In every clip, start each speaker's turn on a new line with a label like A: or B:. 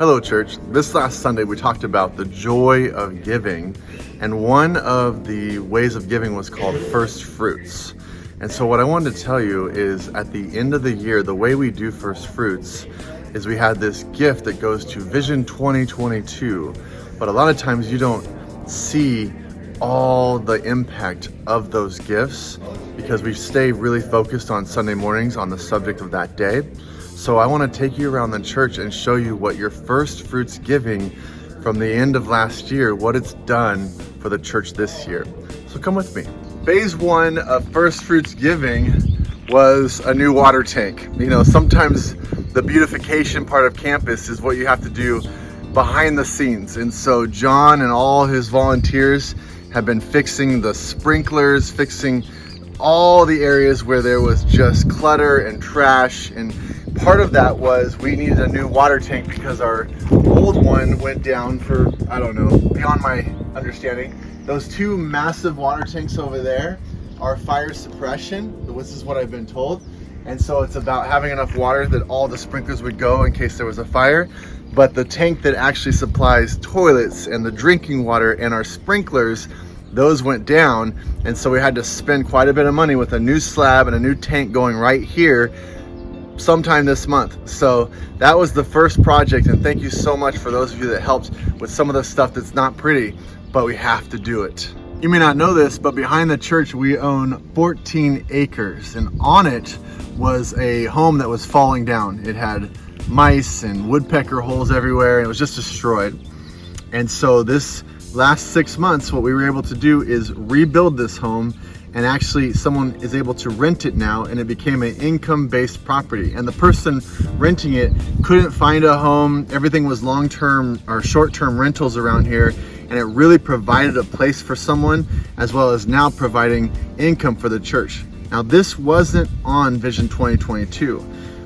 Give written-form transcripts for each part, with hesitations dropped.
A: Hello, church. This last Sunday, we talked about the joy of giving, and one of the ways of giving was called first fruits. And so what I wanted to tell you is at the end of the year, the way we do first fruits is we had this gift that goes to Vision 2022, but a lot of times you don't see all the impact of those gifts because we stay really focused on Sunday mornings on the subject of that day. So I want to take you around the church and show you what your first fruits giving from the end of last year, what it's done for the church this year. So come with me. Phase one of first fruits giving was a new water tank. You know, sometimes the beautification part of campus is what you have to do behind the scenes. And so John and all his volunteers have been fixing the sprinklers, fixing all the areas where there was just clutter and trash. And part of that was we needed a new water tank because our old one went down for, I don't know, beyond my understanding. Those two massive water tanks over there are fire suppression. This is what I've been told. And so it's about having enough water that all the sprinklers would go in case there was a fire. But the tank that actually supplies toilets and the drinking water and our sprinklers, those went down. And so we had to spend quite a bit of money with a new slab and a new tank going right here sometime this month. So that was the first project, and thank you so much for those of you that helped with some of the stuff that's not pretty, but we have to do it. You may not know this, but behind the church we own 14 acres, and on it was a home that was falling down. It had mice and woodpecker holes everywhere, and it was just destroyed. And so this last 6 months, what we were able to do is rebuild this home, and actually someone is able to rent it now, and it became an income-based property. And the person renting it couldn't find a home. Everything was long-term or short-term rentals around here, and it really provided a place for someone, as well as now providing income for the church. Now this wasn't on Vision 2022.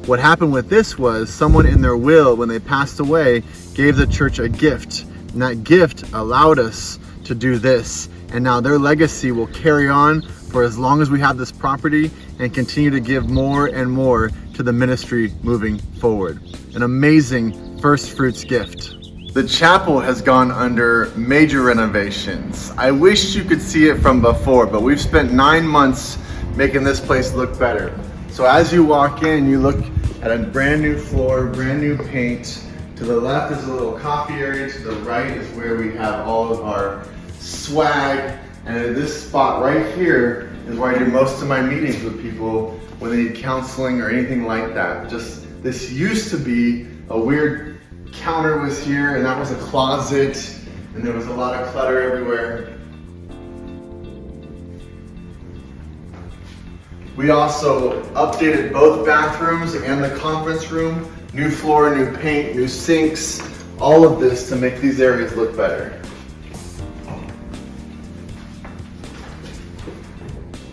A: What happened with this was someone in their will, when they passed away, gave the church a gift, and that gift allowed us to do this. And now their legacy will carry on for as long as we have this property and continue to give more and more to the ministry moving forward. An amazing first fruits gift. The chapel has gone under major renovations. I wish you could see it from before, but we've spent 9 months making this place look better. So as you walk in, you look at a brand new floor, brand new paint. To the left is a little coffee area. To the right is where we have all of our swag. And at this spot right here is where I do most of my meetings with people when they need counseling or anything like that. Just, this used to be a weird counter was here, and that was a closet, and there was a lot of clutter everywhere. We also updated both bathrooms and the conference room. New floor, new paint, new sinks, all of this to make these areas look better.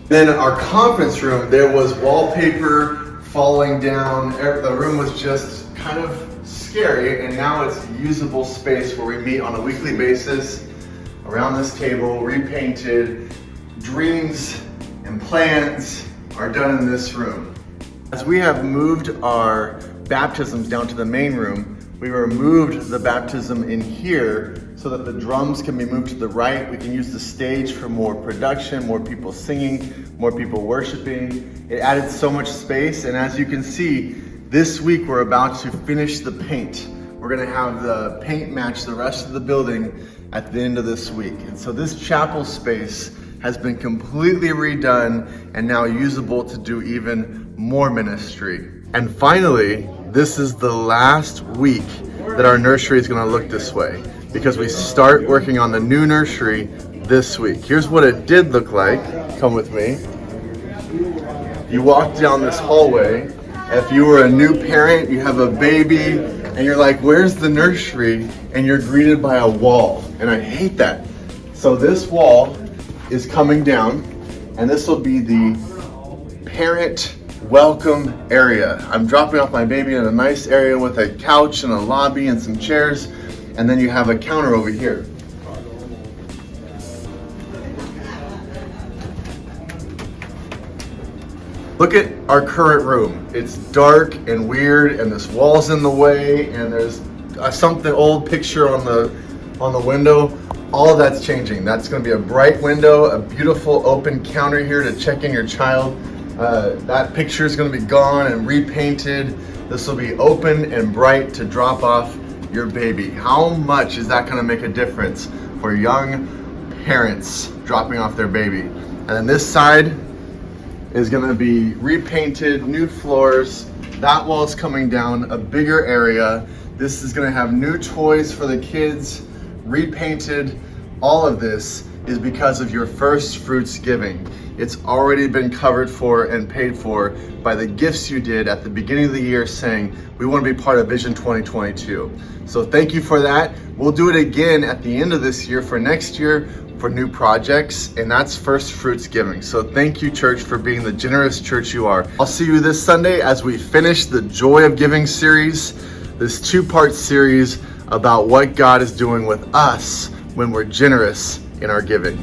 A: Then our conference room, there was wallpaper falling down. The room was just kind of scary, and now it's usable space where we meet on a weekly basis around this table, repainted. Dreams and plans are done in this room. As we have moved our baptisms down to the main room, we removed the baptism in here so that the drums can be moved to the right. We can use the stage for more production, more people singing, more people worshiping. It added so much space, and as you can see, this week we're about to finish the paint. We're gonna have the paint match the rest of the building at the end of this week. And so this chapel space has been completely redone and now usable to do even more ministry. And finally, this is the last week that our nursery is gonna look this way, because we start working on the new nursery this week. Here's what it did look like. Come with me. You walk down this hallway. If you were a new parent, you have a baby, and you're like, where's the nursery? And you're greeted by a wall, and I hate that. So this wall is coming down, and this will be the parent welcome area. I'm dropping off my baby in a nice area with a couch and a lobby and some chairs, and then you have a counter over here. Look at our current room. It's dark and weird, and this wall's in the way, and there's something old picture on the window, all of that's changing. That's going to be a bright window, a beautiful open counter here to check in your child. That picture is going to be gone and repainted. This will be open and bright to drop off your baby. How much is that going to make a difference for young parents dropping off their baby? And then this side is going to be repainted, new floors. That wall's coming down, a bigger area. This is going to have new toys for the kids, repainted. All of this is because of your first fruits giving. It's already been covered for and paid for by the gifts you did at the beginning of the year saying, we want to be part of Vision 2022. So thank you for that. We'll do it again at the end of this year for next year for new projects, and that's first fruits giving. So thank you, church, for being the generous church you are. I'll see you this Sunday as we finish the Joy of Giving series, this 2-part series about what God is doing with us when we're generous in our giving.